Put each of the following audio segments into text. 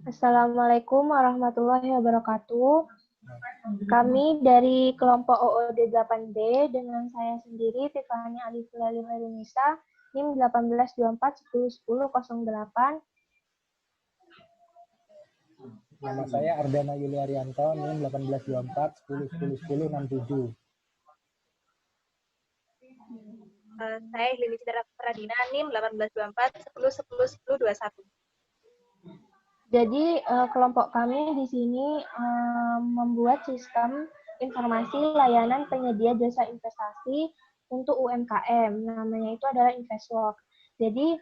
Assalamualaikum warahmatullahi wabarakatuh. Kami dari kelompok OOD 8D dengan saya sendiri Tiffany Alif Lalu Herunisa, NIM 1824101008. Nama saya Ardana Yuliarianto, NIM 182410101067. Saya Lini Citra Pradina, NIM 182410101021. Jadi kelompok kami di sini membuat sistem informasi layanan penyedia jasa investasi untuk UMKM. Namanya itu adalah InvestWalk. Jadi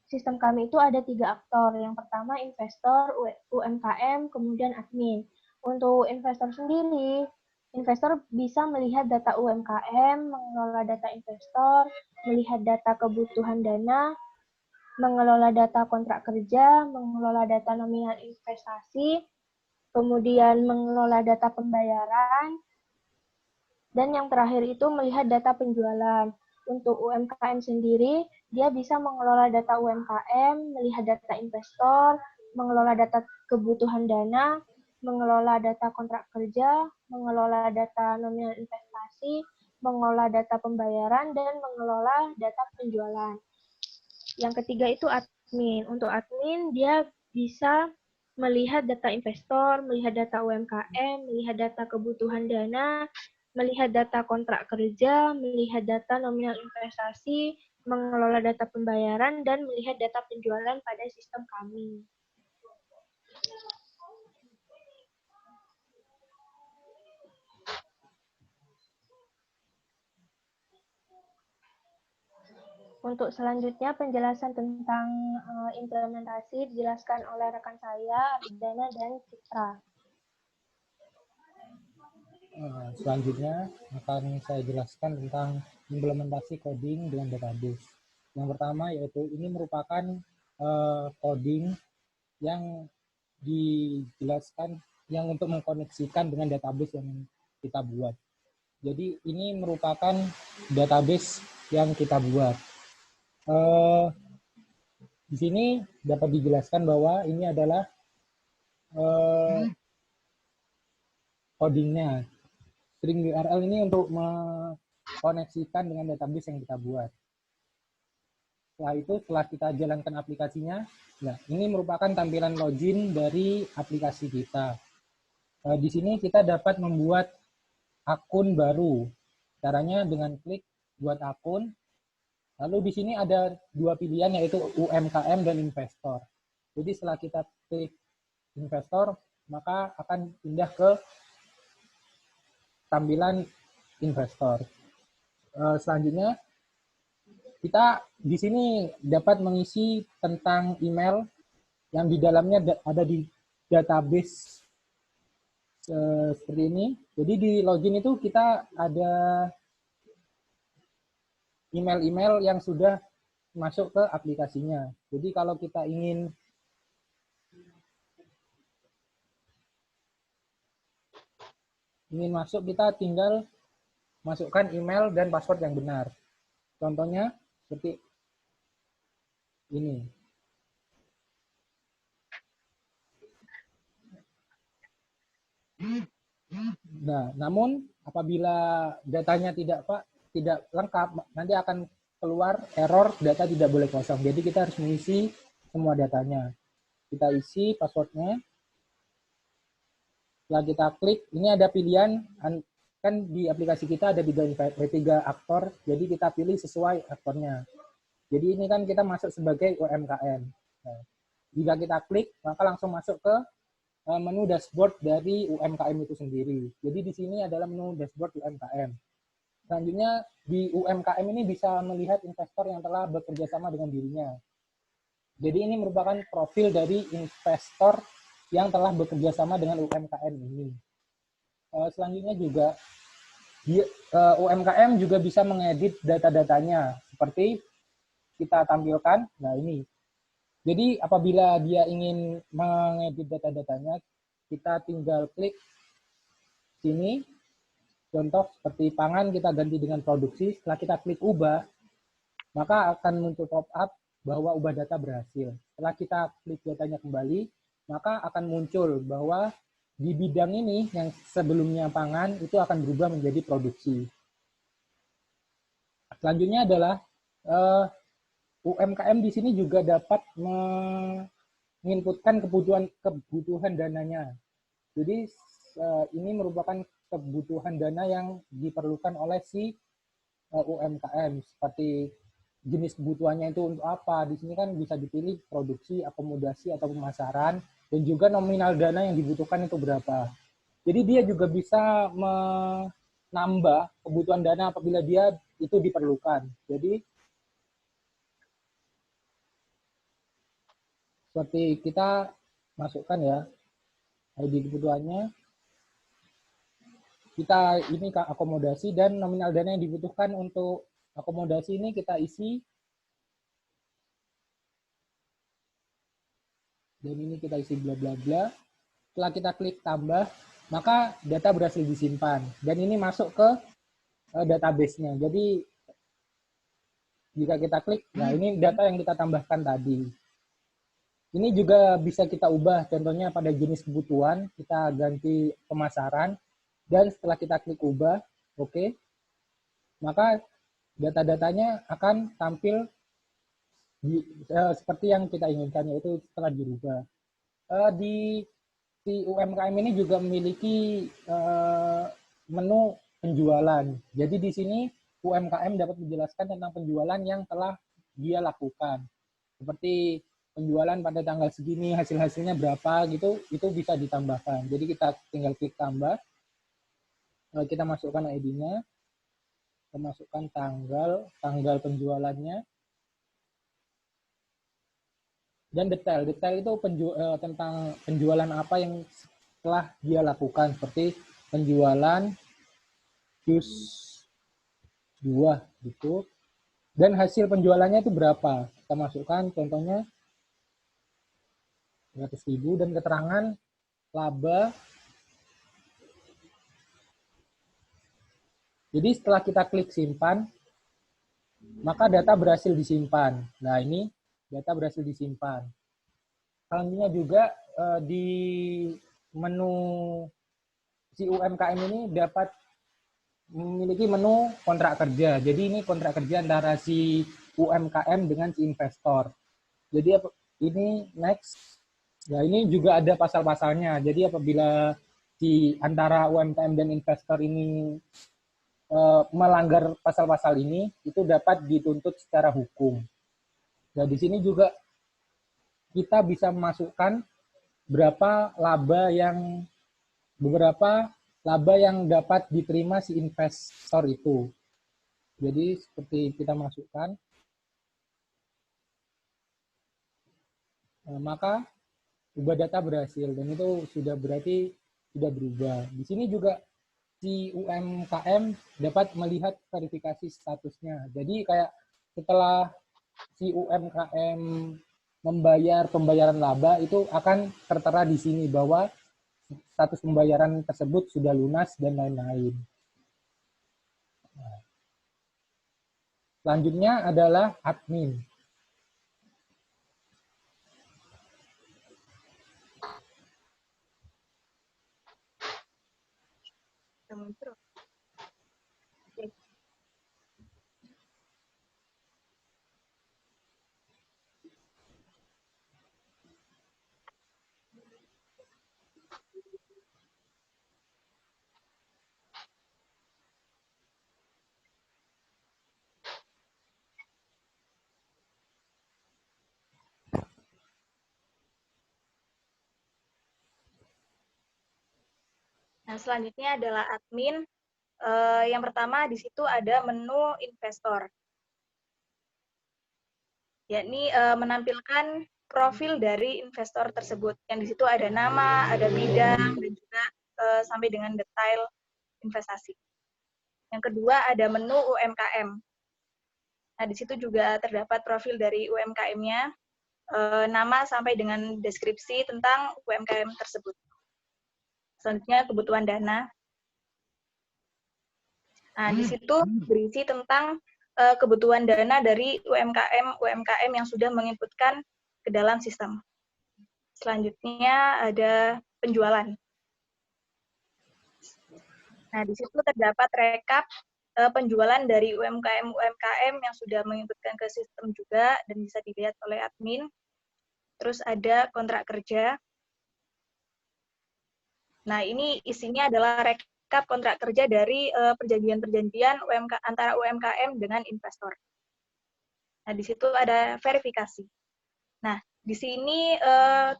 sistem kami itu ada 3 aktor. Yang pertama investor, UMKM, kemudian admin. Untuk investor sendiri, investor bisa melihat data UMKM, mengelola data investor, melihat data kebutuhan dana, mengelola data kontrak kerja, mengelola data nominal investasi, kemudian mengelola data pembayaran, dan yang terakhir itu melihat data penjualan. Untuk UMKM sendiri, dia bisa mengelola data UMKM, melihat data investor, mengelola data kebutuhan dana, mengelola data kontrak kerja, mengelola data nominal investasi, mengelola data pembayaran, dan mengelola data penjualan. Yang ketiga itu admin. Untuk admin, dia bisa melihat data investor, melihat data UMKM, melihat data kebutuhan dana, melihat data kontrak kerja, melihat data nominal investasi, mengelola data pembayaran, dan melihat data penjualan pada sistem kami. Untuk selanjutnya penjelasan tentang implementasi dijelaskan oleh rekan saya, Ardana dan Citra. Selanjutnya akan saya jelaskan tentang implementasi coding dengan database. Yang pertama yaitu ini merupakan coding yang dijelaskan yang untuk mengkoneksikan dengan database yang kita buat. Jadi ini merupakan database yang kita buat. Di sini dapat dijelaskan bahwa ini adalah codingnya. String URL ini untuk mengkoneksikan dengan database yang kita buat. Setelah itu, setelah kita jalankan aplikasinya, nah ini merupakan tampilan login dari aplikasi kita. Di sini kita dapat membuat akun baru. Caranya dengan klik buat akun. Lalu di sini ada 2 pilihan yaitu UMKM dan investor. Jadi setelah kita klik investor, maka akan pindah ke tampilan investor. Selanjutnya, kita di sini dapat mengisi tentang email yang di dalamnya ada di database seperti ini. Jadi di login itu kita ada email-email yang sudah masuk ke aplikasinya. Jadi kalau kita ingin masuk, kita tinggal masukkan email dan password yang benar. Contohnya seperti ini. Nah, namun apabila datanya tidak lengkap, nanti akan keluar error data tidak boleh kosong. Jadi kita harus mengisi semua datanya. Kita isi passwordnya. Setelah kita klik, ini ada pilihan, kan di aplikasi kita ada 3 aktor, jadi kita pilih sesuai aktornya. Jadi ini kan kita masuk sebagai UMKM. Nah, jika kita klik, maka langsung masuk ke menu dashboard dari UMKM itu sendiri. Jadi di sini adalah menu dashboard UMKM. Selanjutnya di UMKM ini bisa melihat investor yang telah bekerja sama dengan dirinya. Jadi ini merupakan profil dari investor yang telah bekerja sama dengan UMKM ini. Selanjutnya juga UMKM juga bisa mengedit data-datanya seperti kita tampilkan. Nah ini. Jadi apabila dia ingin mengedit data-datanya, kita tinggal klik sini. Contoh seperti pangan kita ganti dengan produksi. Setelah kita klik ubah, maka akan muncul pop-up bahwa ubah data berhasil. Setelah kita klik datanya kembali, maka akan muncul bahwa di bidang ini yang sebelumnya pangan itu akan berubah menjadi produksi. Selanjutnya adalah UMKM di sini juga dapat menginputkan kebutuhan dananya. Jadi ini merupakan kebutuhan dana yang diperlukan oleh si UMKM, seperti jenis kebutuhannya itu untuk apa. Di sini kan bisa dipilih produksi, akomodasi, atau pemasaran, dan juga nominal dana yang dibutuhkan itu berapa. Jadi dia juga bisa menambah kebutuhan dana apabila dia itu diperlukan. Jadi seperti kita masukkan ya ID kebutuhannya, kita ini akomodasi, dan nominal dana yang dibutuhkan untuk akomodasi ini kita isi, dan ini kita isi bla bla bla. Setelah kita klik tambah, maka data berhasil disimpan, dan ini masuk ke database-nya. Jadi jika kita klik, nah ini data yang kita tambahkan tadi. Ini juga bisa kita ubah, contohnya pada jenis kebutuhan, kita ganti pemasaran, dan setelah kita klik ubah, oke, maka data-datanya akan tampil seperti yang kita inginkan, yaitu setelah dirubah. Di UMKM ini juga memiliki menu penjualan. Jadi di sini UMKM dapat menjelaskan tentang penjualan yang telah dia lakukan. Seperti penjualan pada tanggal segini, hasil-hasilnya berapa gitu, itu bisa ditambahkan. Jadi kita tinggal klik tambah, kita masukkan ID-nya, kita masukkan tanggal penjualannya, dan detail. Detail itu tentang penjualan apa yang telah dia lakukan, seperti penjualan jus buah gitu, dan hasil penjualannya itu berapa. Kita masukkan contohnya 100.000, dan keterangan laba. Jadi setelah kita klik simpan, maka data berhasil disimpan. Nah, ini data berhasil disimpan. Selanjutnya juga di menu si UMKM ini dapat memiliki menu kontrak kerja. Jadi ini kontrak kerja antara si UMKM dengan si investor. Jadi ini next. Ya, ini juga ada pasal-pasalnya. Jadi apabila si antara UMKM dan investor ini melanggar pasal-pasal ini, itu dapat dituntut secara hukum. Nah, di sini juga kita bisa memasukkan beberapa laba yang dapat diterima si investor itu. Jadi seperti kita masukkan, maka ubah data berhasil, dan itu sudah berarti sudah berubah. Di sini juga si UMKM dapat melihat verifikasi statusnya. Jadi kayak setelah si UMKM membayar pembayaran laba, itu akan tertera di sini bahwa status pembayaran tersebut sudah lunas dan lain-lain. Selanjutnya adalah admin. Nah, selanjutnya adalah admin. Yang pertama di situ ada menu investor, yakni menampilkan profil dari investor tersebut. Yang di situ ada nama, ada bidang, dan juga sampai dengan detail investasi. Yang kedua ada menu UMKM. Nah, di situ juga terdapat profil dari UMKM-nya, nama sampai dengan deskripsi tentang UMKM tersebut. Selanjutnya kebutuhan dana. Nah, di situ berisi tentang kebutuhan dana dari UMKM yang sudah menginputkan ke dalam sistem. Selanjutnya ada penjualan. Nah, di situ terdapat rekap penjualan dari UMKM yang sudah mengikutkan ke sistem juga dan bisa dilihat oleh admin. Terus ada kontrak kerja. Nah, ini isinya adalah rekap kontrak kerja dari perjanjian-perjanjian antara UMKM dengan investor. Nah, di situ ada verifikasi. Nah, di sini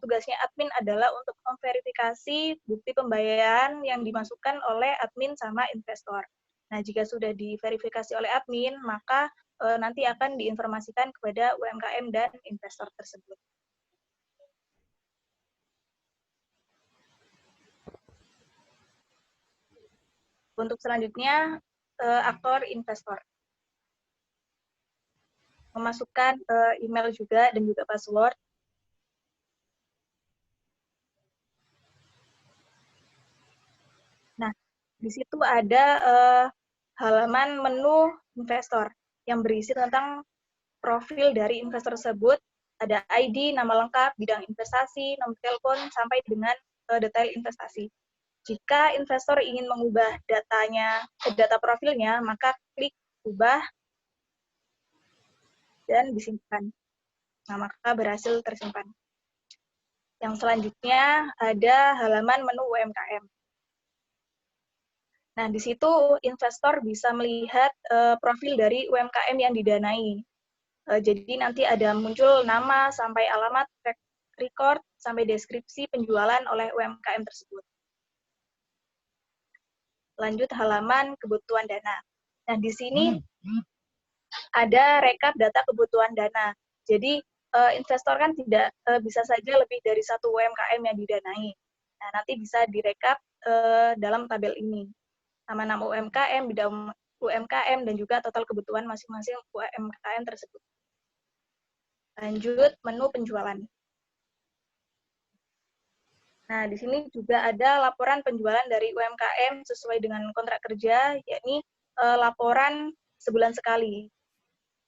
tugasnya admin adalah untuk memverifikasi bukti pembayaran yang dimasukkan oleh admin sama investor. Nah, jika sudah diverifikasi oleh admin, maka nanti akan diinformasikan kepada UMKM dan investor tersebut. Untuk selanjutnya, aktor investor. Memasukkan email juga dan juga password. Nah, di situ ada halaman menu investor yang berisi tentang profil dari investor tersebut, ada ID, nama lengkap, bidang investasi, nomor telepon, sampai dengan detail investasi. Jika investor ingin mengubah data profilnya, maka klik ubah dan disimpan. Nah, maka berhasil tersimpan. Yang selanjutnya ada halaman menu UMKM. Nah, di situ investor bisa melihat profil dari UMKM yang didanai. Jadi nanti ada muncul nama sampai alamat, record, sampai deskripsi penjualan oleh UMKM tersebut. Lanjut halaman kebutuhan dana. Nah, di sini ada rekap data kebutuhan dana. Jadi investor kan tidak bisa saja lebih dari satu UMKM yang didanai. Nah, nanti bisa direkap dalam tabel ini. Nama-nama UMKM, bidang UMKM, dan juga total kebutuhan masing-masing UMKM tersebut. Lanjut menu penjualan. Nah, di sini juga ada laporan penjualan dari UMKM sesuai dengan kontrak kerja, yakni laporan sebulan sekali.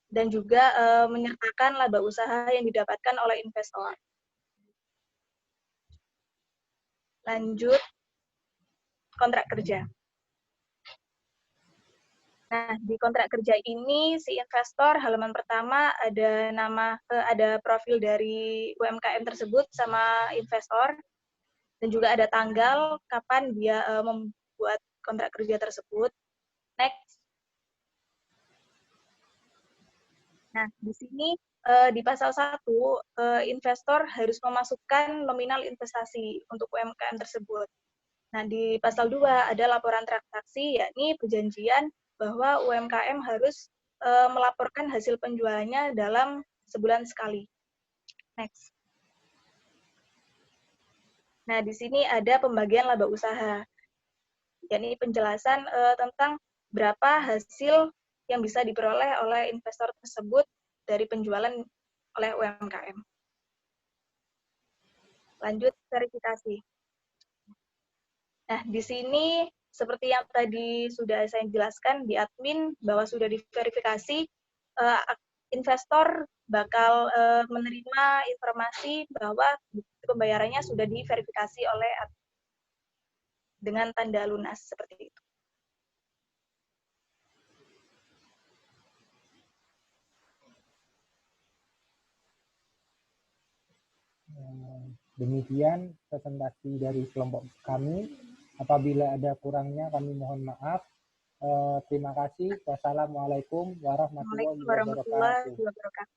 Dan juga menyertakan laba usaha yang didapatkan oleh investor. Lanjut kontrak kerja. Nah, di kontrak kerja ini si investor halaman pertama ada profil dari UMKM tersebut sama investor dan juga ada tanggal kapan dia membuat kontrak kerja tersebut. Next. Nah, di sini di pasal 1 investor harus memasukkan nominal investasi untuk UMKM tersebut. Nah, di pasal 2 ada laporan transaksi, yakni perjanjian bahwa UMKM harus melaporkan hasil penjualannya dalam sebulan sekali. Next. Nah, di sini ada pembagian laba usaha, yakni penjelasan tentang berapa hasil yang bisa diperoleh oleh investor tersebut dari penjualan oleh UMKM. Lanjut verifikasi. Nah, di sini seperti yang tadi sudah saya jelaskan di admin bahwa sudah diverifikasi, investor bakal menerima informasi bahwa pembayarannya sudah diverifikasi oleh admin dengan tanda lunas seperti itu. Demikian presentasi dari kelompok kami. Apabila ada kurangnya kami mohon maaf. Terima kasih. Wassalamualaikum warahmatullahi wabarakatuh.